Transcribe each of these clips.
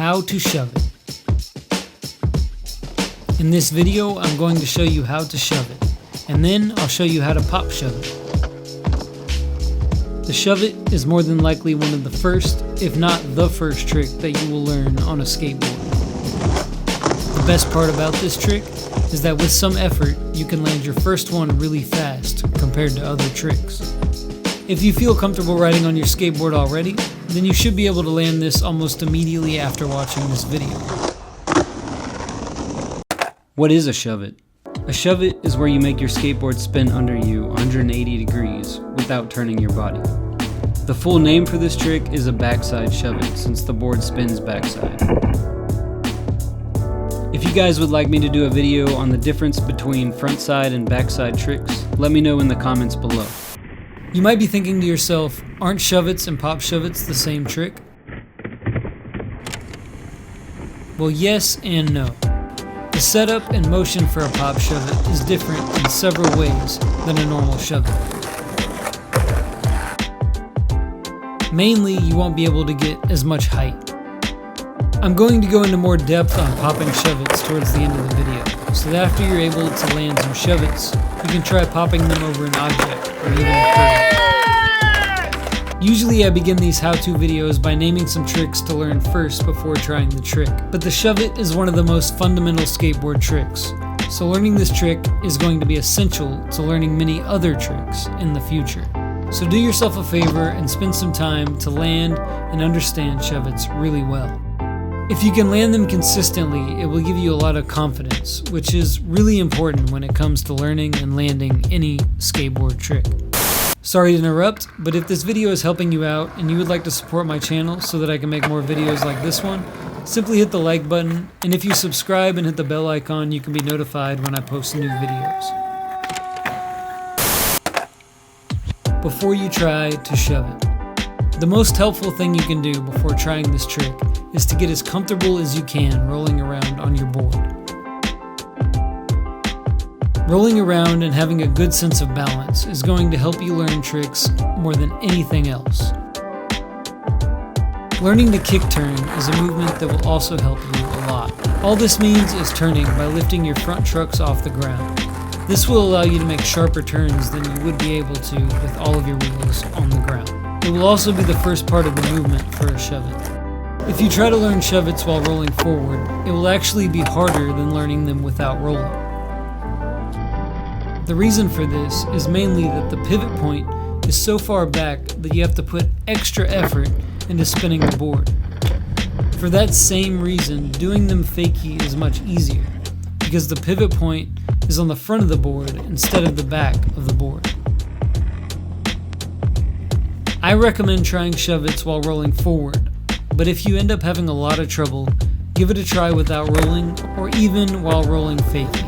how to shove it. In this video, I'm going to show you how to shove it, and then I'll show you how to pop shove it. The shove it is more than likely one of the first, if not the first trick that you will learn on a skateboard. The best part about this trick is that with some effort, you can land your first one really fast compared to other tricks. If you feel comfortable riding on your skateboard already, then you should be able to land this almost immediately after watching this video. What is a shove it? A shove it is where you make your skateboard spin under you 180 degrees without turning your body. The full name for this trick is a backside shove it, since the board spins backside. If you guys would like me to do a video on the difference between frontside and backside tricks, let me know in the comments below. You might be thinking to yourself, aren't shove-its and pop shove-its the same trick? Well, yes and no. The setup and motion for a pop shove-it is different in several ways than a normal shove-it. Mainly, you won't be able to get as much height. I'm going to go into more depth on popping shove-its towards the end of the video, so that after you're able to land some shove-its, you can try popping them over an object or even a curve. Usually I begin these how-to videos by naming some tricks to learn first before trying the trick, but the shove-it is one of the most fundamental skateboard tricks, so learning this trick is going to be essential to learning many other tricks in the future. So do yourself a favor and spend some time to land and understand shove-its really well. If you can land them consistently, it will give you a lot of confidence, which is really important when it comes to learning and landing any skateboard trick. Sorry to interrupt, but if this video is helping you out and you would like to support my channel so that I can make more videos like this one, simply hit the like button, and if you subscribe and hit the bell icon, you can be notified when I post new videos. Before you try to shove it, the most helpful thing you can do before trying this trick is to get as comfortable as you can rolling around on your board. Rolling around and having a good sense of balance is going to help you learn tricks more than anything else. Learning to kick turn is a movement that will also help you a lot. All this means is turning by lifting your front trucks off the ground. This will allow you to make sharper turns than you would be able to with all of your wheels on the ground. It will also be the first part of the movement for a shove-it. If you try to learn shove-its while rolling forward, it will actually be harder than learning them without rolling. The reason for this is mainly that the pivot point is so far back that you have to put extra effort into spinning the board. For that same reason, doing them fakie is much easier, because the pivot point is on the front of the board instead of the back of the board. I recommend trying shove-its while rolling forward, but if you end up having a lot of trouble, give it a try without rolling or even while rolling fakie.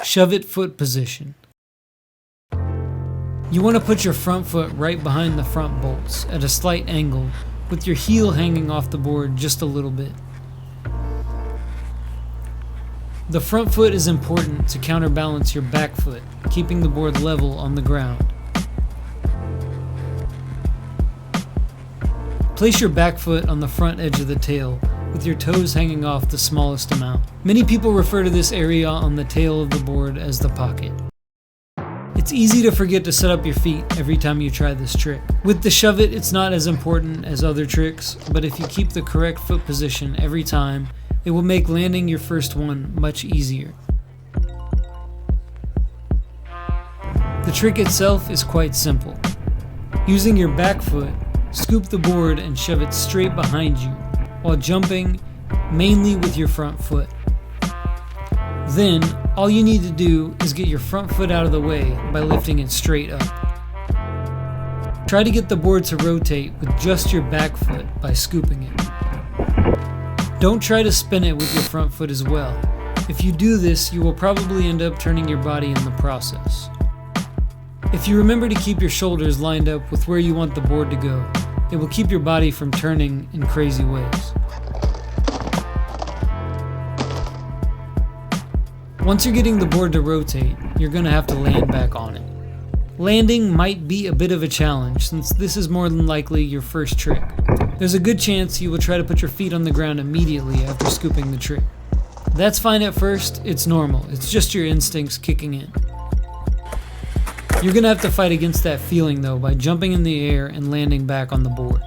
Shove-it foot position. You want to put your front foot right behind the front bolts at a slight angle with your heel hanging off the board just a little bit. The front foot is important to counterbalance your back foot, keeping the board level on the ground. Place your back foot on the front edge of the tail, with your toes hanging off the smallest amount. Many people refer to this area on the tail of the board as the pocket. It's easy to forget to set up your feet every time you try this trick. With the shove-it, it's not as important as other tricks, but if you keep the correct foot position every time, it will make landing your first one much easier. The trick itself is quite simple. Using your back foot, scoop the board and shove it straight behind you while jumping mainly with your front foot. Then, all you need to do is get your front foot out of the way by lifting it straight up. Try to get the board to rotate with just your back foot by scooping it. Don't try to spin it with your front foot as well. If you do this, you will probably end up turning your body in the process. If you remember to keep your shoulders lined up with where you want the board to go, it will keep your body from turning in crazy ways. Once you're getting the board to rotate, you're going to have to land back on it. Landing might be a bit of a challenge since this is more than likely your first trick. There's a good chance you will try to put your feet on the ground immediately after scooping the trick. That's fine at first, it's normal, it's just your instincts kicking in. You're gonna have to fight against that feeling though by jumping in the air and landing back on the board.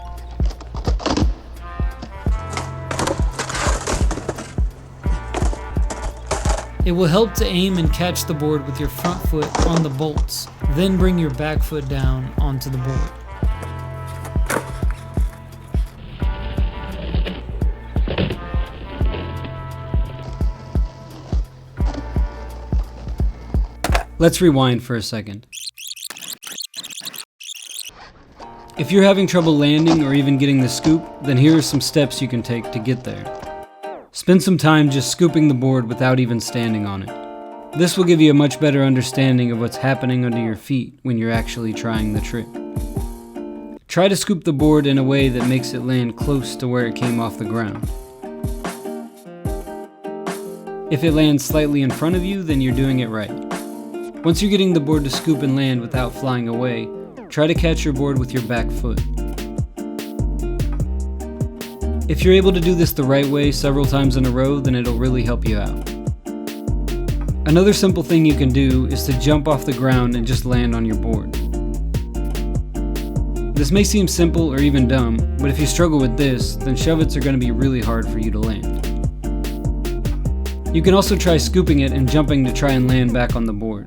It will help to aim and catch the board with your front foot on the bolts, then bring your back foot down onto the board. Let's rewind for a second. If you're having trouble landing or even getting the scoop, then here are some steps you can take to get there. Spend some time just scooping the board without even standing on it. This will give you a much better understanding of what's happening under your feet when you're actually trying the trick. Try to scoop the board in a way that makes it land close to where it came off the ground. If it lands slightly in front of you, then you're doing it right. Once you're getting the board to scoop and land without flying away, try to catch your board with your back foot. If you're able to do this the right way several times in a row, then it'll really help you out. Another simple thing you can do is to jump off the ground and just land on your board. This may seem simple or even dumb, but if you struggle with this, then shov'its are going to be really hard for you to land. You can also try scooping it and jumping to try and land back on the board.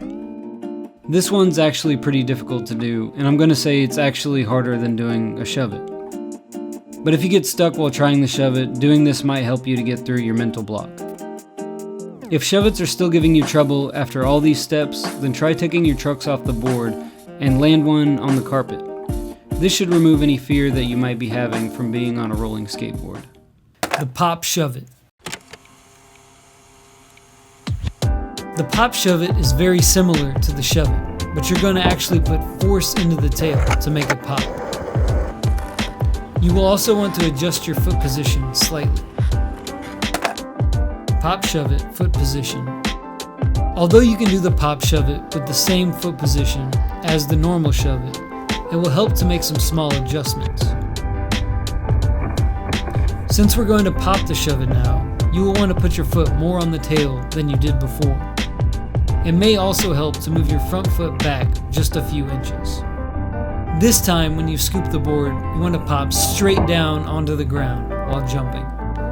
This one's actually pretty difficult to do, and I'm going to say it's actually harder than doing a shov'it. But if you get stuck while trying the shov'it, doing this might help you to get through your mental block. If shov'its are still giving you trouble after all these steps, then try taking your trucks off the board and land one on the carpet. This should remove any fear that you might be having from being on a rolling skateboard. The Pop Shuvit. The Pop Shuvit is very similar to the shov'it, but you're going to actually put force into the tail to make it pop. You will also want to adjust your foot position slightly. Pop Shuvit, foot position. Although you can do the Pop Shuvit with the same foot position as the normal shov'it, it will help to make some small adjustments. Since we're going to pop the shov'it now, you will want to put your foot more on the tail than you did before. It may also help to move your front foot back just a few inches. This time, when you scoop the board, you want to pop straight down onto the ground while jumping.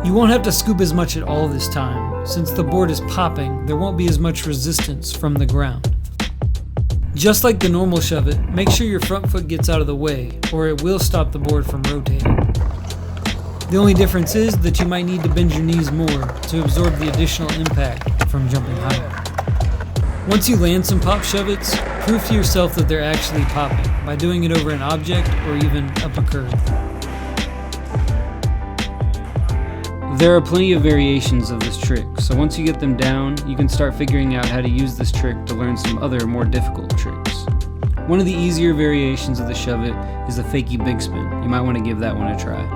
You won't have to scoop as much at all this time. Since the board is popping, there won't be as much resistance from the ground. Just like the normal shov'it, make sure your front foot gets out of the way, or it will stop the board from rotating. The only difference is that you might need to bend your knees more to absorb the additional impact from jumping higher. Once you land some Pop Shuvits, prove to yourself that they're actually popping by doing it over an object or even up a curve. There are plenty of variations of this trick, so once you get them down, you can start figuring out how to use this trick to learn some other more difficult tricks. One of the easier variations of the shov'it is the fakie big spin. You might want to give that one a try.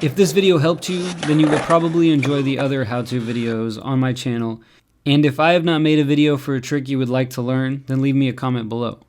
If this video helped you, then you will probably enjoy the other how-to videos on my channel, and if I have not made a video for a trick you would like to learn, then leave me a comment below.